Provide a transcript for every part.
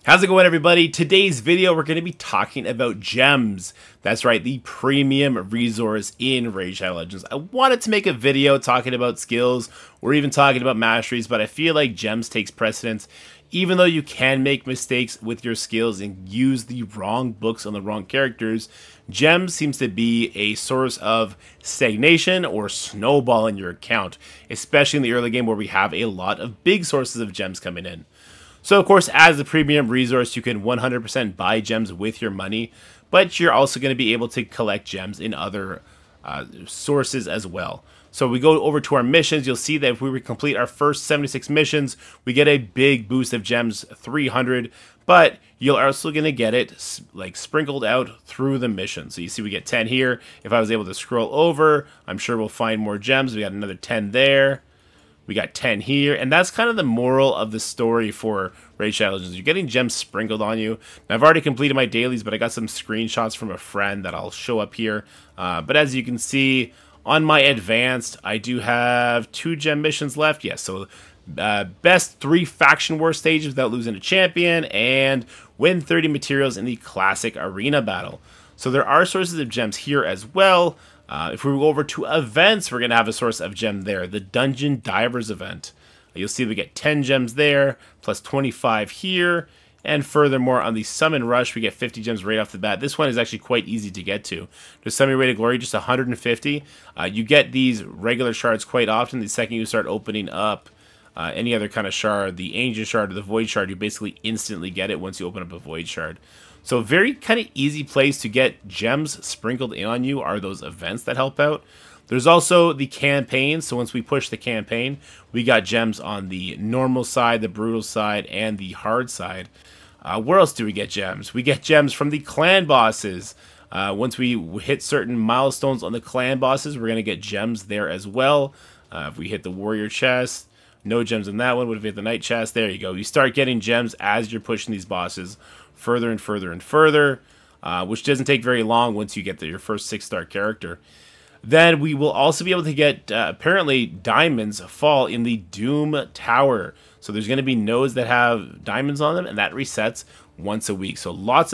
How's it going, everybody? Today's video, we're going to be talking about gems. That's right, the premium resource in Raid Shadow Legends. I wanted to make a video talking about skills or even talking about masteries, but I feel like gems takes precedence. Even though you can make mistakes with your skills and use the wrong books on the wrong characters, gems seems to be a source of stagnation or snowball in your account, especially in the early game where we have a lot of big sources of gems coming in. So, of course, as a premium resource, you can 100% buy gems with your money, but you're also going to be able to collect gems in other sources as well. So we go over to our missions. You'll see that if we complete our first 76 missions, we get a big boost of gems, 300, but you're also going to get it like sprinkled out through the mission. So you see we get 10 here. If I was able to scroll over, I'm sure we'll find more gems. We got another 10 there. We got 10 here, and that's kind of the moral of the story for Raid Shadow Legends. You're getting gems sprinkled on you. Now, I've already completed my dailies, but I got some screenshots from a friend that I'll show up here. But as you can see, on my advanced, I do have 2 gem missions left. Yes, so best 3 faction war stages without losing a champion, and win 30 materials in the classic arena battle. So there are sources of gems here as well. If we go over to events, we're going to have a source of gem there, the Dungeon Divers event. You'll see we get 10 gems there, plus 25 here, and furthermore, on the Summon Rush, we get 50 gems right off the bat. This one is actually quite easy to get to. The Summon Rate of Glory, just 150. You get these regular shards quite often. The second you start opening up any other kind of shard, the Ancient Shard or the Void Shard, you basically instantly get it once you open up a Void Shard. So very kind of easy place to get gems sprinkled in on you are those events that help out. There's also the campaign. So once we push the campaign, we got gems on the normal side, the brutal side, and the hard side. Where else do we get gems? We get gems from the clan bosses. Once we hit certain milestones on the clan bosses, we're going to get gems there as well. If we hit the warrior chest, no gems in that one. What if we hit the knight chest? There you go. You start getting gems as you're pushing these bosses further and further and further, which doesn't take very long once you get to your first 6-star character. Then we will also be able to get, apparently, diamonds fall in the Doom Tower. So there's going to be nodes that have diamonds on them, and that resets once a week. So lots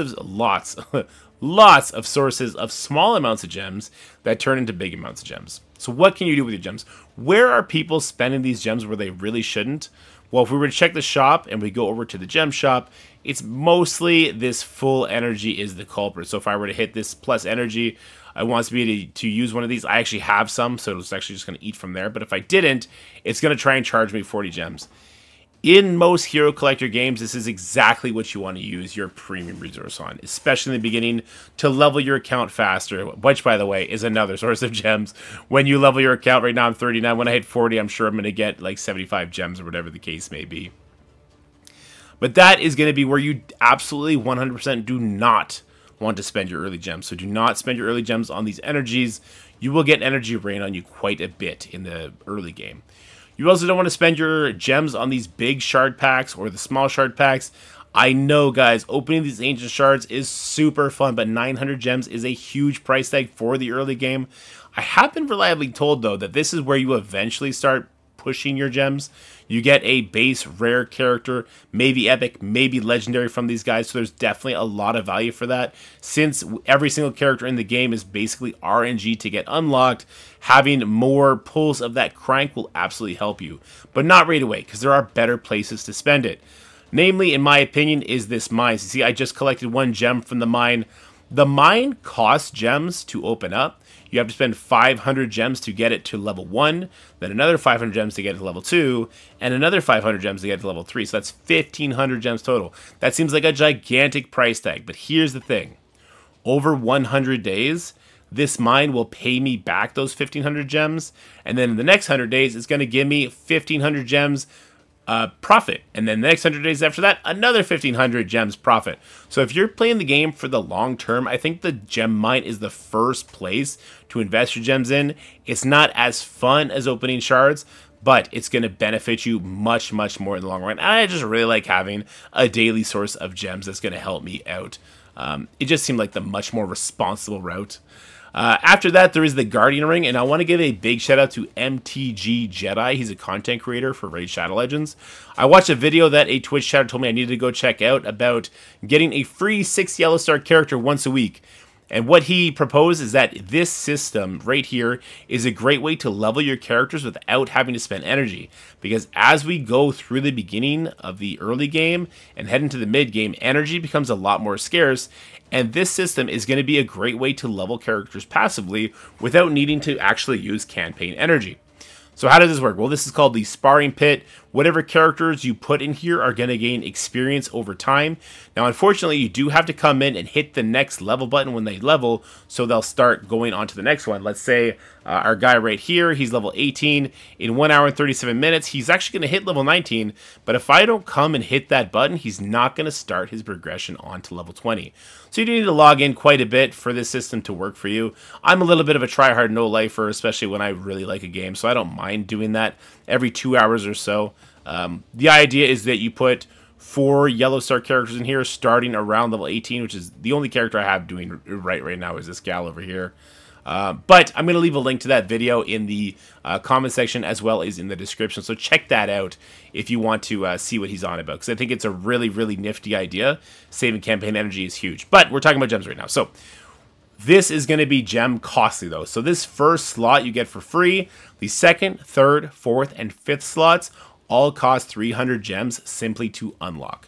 of sources of small amounts of gems that turn into big amounts of gems. So what can you do with your gems? Where are people spending these gems where they really shouldn't? Well, if we were to check the shop and we go over to the gem shop, it's mostly this full energy is the culprit. So if I were to hit this plus energy, I want to be to use one of these. I actually have some, so it's actually just going to eat from there. But if I didn't, it's going to try and charge me 40 gems. In most Hero Collector games, this is exactly what you want to use your premium resource on, especially in the beginning to level your account faster, which, by the way, is another source of gems. When you level your account, right now I'm 39. When I hit 40, I'm sure I'm going to get like 75 gems or whatever the case may be. But that is going to be where you absolutely 100% do not want to spend your early gems. So do not spend your early gems on these energies. You will get energy rain on you quite a bit in the early game. You also don't want to spend your gems on these big shard packs or the small shard packs. I know, guys, opening these ancient shards is super fun, but 900 gems is a huge price tag for the early game. I have been reliably told, though, that this is where you eventually start pushing your gems. You get a base rare character, maybe epic, maybe legendary from these guys, so there's definitely a lot of value for that. Since every single character in the game is basically RNG to get unlocked, having more pulls of that crank will absolutely help you. But not right away, because there are better places to spend it. Namely, in my opinion, is this mine. So see, I just collected 1 gem from the mine. The mine costs gems to open up. You have to spend 500 gems to get it to level 1, then another 500 gems to get it to level 2, and another 500 gems to get it to level 3. So that's 1,500 gems total. That seems like a gigantic price tag, but here's the thing. Over 100 days, this mine will pay me back those 1,500 gems, and then in the next 100 days, it's going to give me 1,500 gems profit, and then the next 100 days after that, another 1,500 gems profit. So if you're playing the game for the long term, I think the gem mine is the first place to invest your gems in. It's not as fun as opening shards, but it's going to benefit you much, much more in the long run. And I just really like having a daily source of gems that's going to help me out. It just seemed like the much more responsible route. After that, there is the Guardian Ring, and I want to give a big shout out to MTG Jedi. He's a content creator for Raid Shadow Legends. I watched a video that a Twitch chatter told me I needed to go check out about getting a free 6 yellow star character once a week. And what he proposed is that this system right here is a great way to level your characters without having to spend energy. Because as we go through the beginning of the early game and head into the mid game, energy becomes a lot more scarce. And this system is going to be a great way to level characters passively without needing to actually use campaign energy. So how does this work? Well, this is called the Sparring Pit. Whatever characters you put in here are going to gain experience over time. Now, unfortunately, you do have to come in and hit the next level button when they level, so they'll start going on to the next one. Let's say our guy right here, he's level 18. In 1 hour and 37 minutes, he's actually going to hit level 19, but if I don't come and hit that button, he's not going to start his progression on to level 20. So you do need to log in quite a bit for this system to work for you. I'm a little bit of a try-hard no-lifer, especially when I really like a game, so I don't mind doing that every 2 hours or so. The idea is that you put 4 yellow star characters in here starting around level 18, which is the only character I have doing right now is this gal over here. But I'm going to leave a link to that video in the comment section as well as in the description. So check that out if you want to see what he's on about, because I think it's a really, really nifty idea. Saving campaign energy is huge. But we're talking about gems right now. So this is going to be gem costly, though. So this first slot you get for free. The second, third, fourth, and fifth slots all cost 300 gems simply to unlock.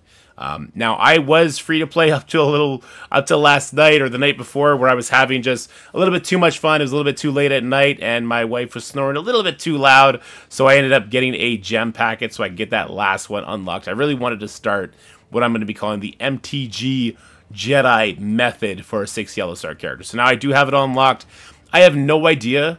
Now, I was free to play up till last night or the night before, where I was having just a little bit too much fun. It was a little bit too late at night, and my wife was snoring a little bit too loud, so I ended up getting a gem packet so I could get that last one unlocked. I really wanted to start what I'm going to be calling the MTG Jedi method for a 6 yellow star character. So now I do have it unlocked. I have no idea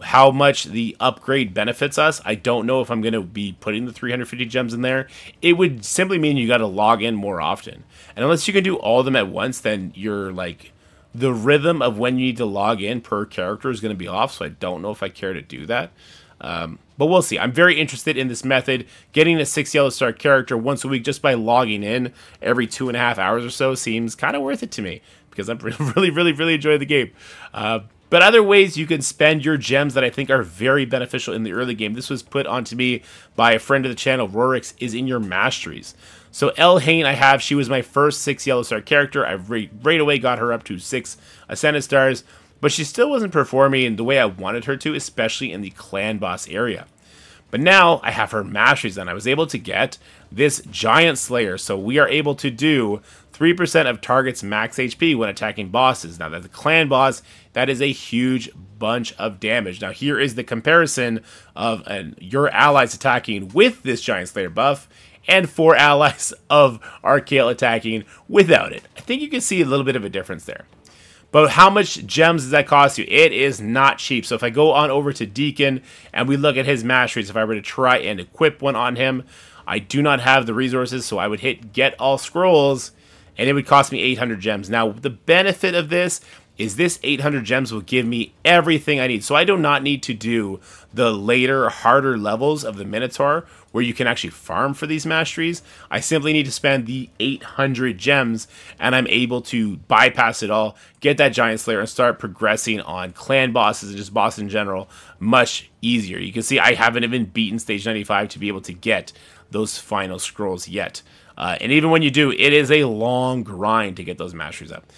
how much the upgrade benefits us. I don't know if I'm going to be putting the 350 gems in there. It would simply mean you got to log in more often. And unless you can do all of them at once, then you're like, the rhythm of when you need to log in per character is going to be off. So I don't know if I care to do that. But we'll see. I'm very interested in this method. Getting a 6 yellow star character once a week just by logging in every 2.5 hours or so seems kind of worth it to me, because I'm really enjoying the game. But other ways you can spend your gems that I think are very beneficial in the early game, this was put onto me by a friend of the channel, Rorix, is in your masteries. So El Hain I have, she was my first 6 yellow star character. I right away got her up to 6 Ascended stars, but she still wasn't performing the way I wanted her to, especially in the clan boss area. But now I have her masteries, and I was able to get this Giant Slayer, so we are able to do 3% of target's max HP when attacking bosses. Now, that's a clan boss. That is a huge bunch of damage. Now, here is the comparison of your allies attacking with this Giant Slayer buff and 4 allies of Archael attacking without it. I think you can see a little bit of a difference there. But how much gems does that cost you? It is not cheap. So if I go on over to Deacon and we look at his masteries, if I were to try and equip one on him, I do not have the resources, so I would hit Get All Scrolls, and it would cost me 800 gems. Now, the benefit of this is this 800 gems will give me everything I need. So I do not need to do the later, harder levels of the Minotaur where you can actually farm for these masteries. I simply need to spend the 800 gems, and I'm able to bypass it all, get that Giant Slayer, and start progressing on clan bosses and just bosses in general much easier. You can see I haven't even beaten stage 95 to be able to get those final scrolls yet. And even when you do, it is a long grind to get those masteries up.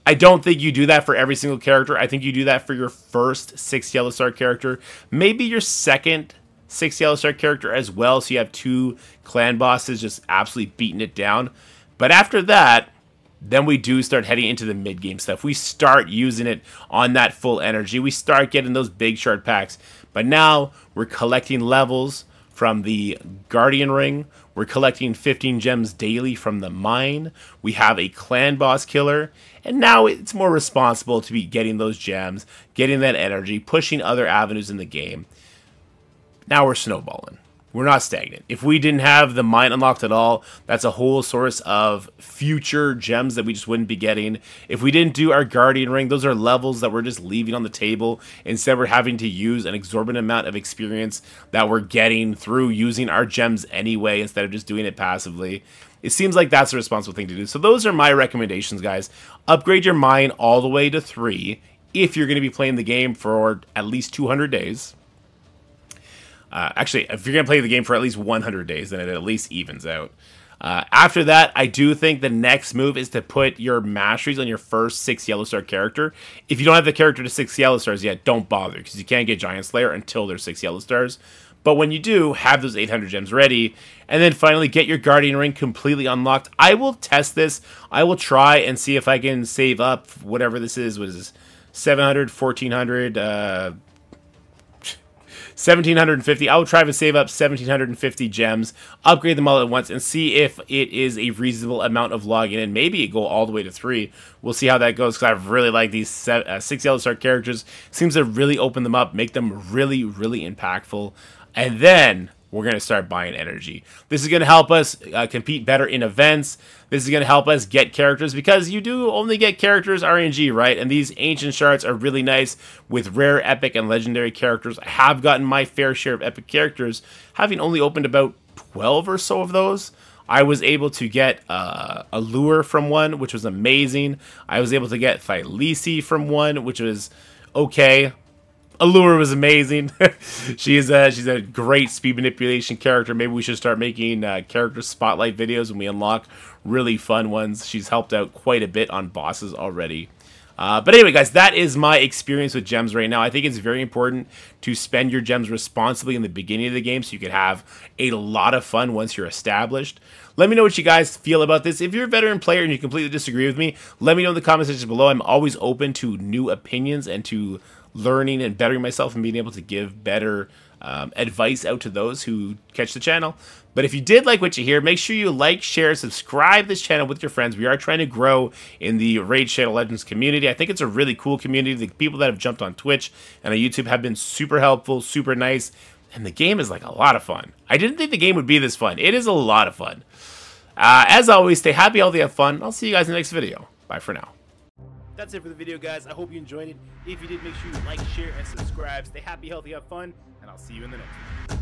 I don't think you do that for every single character. I think you do that for your first 6 yellow star character, maybe your second 6 yellow star character as well, so you have 2 clan bosses just absolutely beating it down. But after that, then we do start heading into the mid-game stuff. We start using it on that full energy. We start getting those big shard packs. But now we're collecting levels from the Guardian Ring. We're collecting 15 gems daily from the mine. We have a clan boss killer. And now it's more responsible to be getting those gems, getting that energy, pushing other avenues in the game. Now we're snowballing. We're not stagnant. If we didn't have the mine unlocked at all, that's a whole source of future gems that we just wouldn't be getting. If we didn't do our Guardian Ring, those are levels that we're just leaving on the table. Instead, we're having to use an exorbitant amount of experience that we're getting through using our gems anyway, instead of just doing it passively. It seems like that's a responsible thing to do. So those are my recommendations, guys. Upgrade your mine all the way to 3. if you're going to be playing the game for at least 200 days. Actually, if you're going to play the game for at least 100 days, then it at least evens out. After that, I do think the next move is to put your masteries on your first 6 yellow star character. If you don't have the character to 6 yellow stars yet, don't bother, because you can't get Giant Slayer until there's 6 yellow stars. But when you do, have those 800 gems ready, and then finally get your Guardian Ring completely unlocked. I will test this. I will try and see if I can save up whatever this is. What is this? 700, 1400, 1,750. I will try to save up 1,750 gems, upgrade them all at once, and see if it is a reasonable amount of logging in. Maybe go all the way to 3. We'll see how that goes, because I really like these 6 yellow star characters. Seems to really open them up, make them really, really impactful. And then we're going to start buying energy. This is going to help us compete better in events. This is going to help us get characters, because you do only get characters RNG, right? And these ancient shards are really nice with rare, epic, and legendary characters. I have gotten my fair share of epic characters, having only opened about 12 or so of those. I was able to get a lure from one, which was amazing. I was able to get Thylisi from one, which was okay. Allure was amazing. she's a great speed manipulation character. Maybe we should start making character spotlight videos when we unlock really fun ones. She's helped out quite a bit on bosses already. But anyway, guys, that is my experience with gems right now. I think it's very important to spend your gems responsibly in the beginning of the game so you can have a lot of fun once you're established. Let me know what you guys feel about this. If you're a veteran player and you completely disagree with me, let me know in the comment section below. I'm always open to new opinions and to learning and bettering myself and being able to give better advice out to those who catch the channel. But if you did like what you hear, make sure you like, share, subscribe this channel with your friends. We are trying to grow in the Raid Shadow Legends community. I think it's a really cool community. The people that have jumped on Twitch and on YouTube have been super helpful, super nice, and the game is like a lot of fun. I didn't think the game would be this fun. It is a lot of fun. As always, stay happy, healthy, have fun. I'll see you guys in the next video. Bye for now. That's it for the video, guys. I hope you enjoyed it. If you did, make sure you like, share, and subscribe. Stay happy, healthy, have fun, and I'll see you in the next one.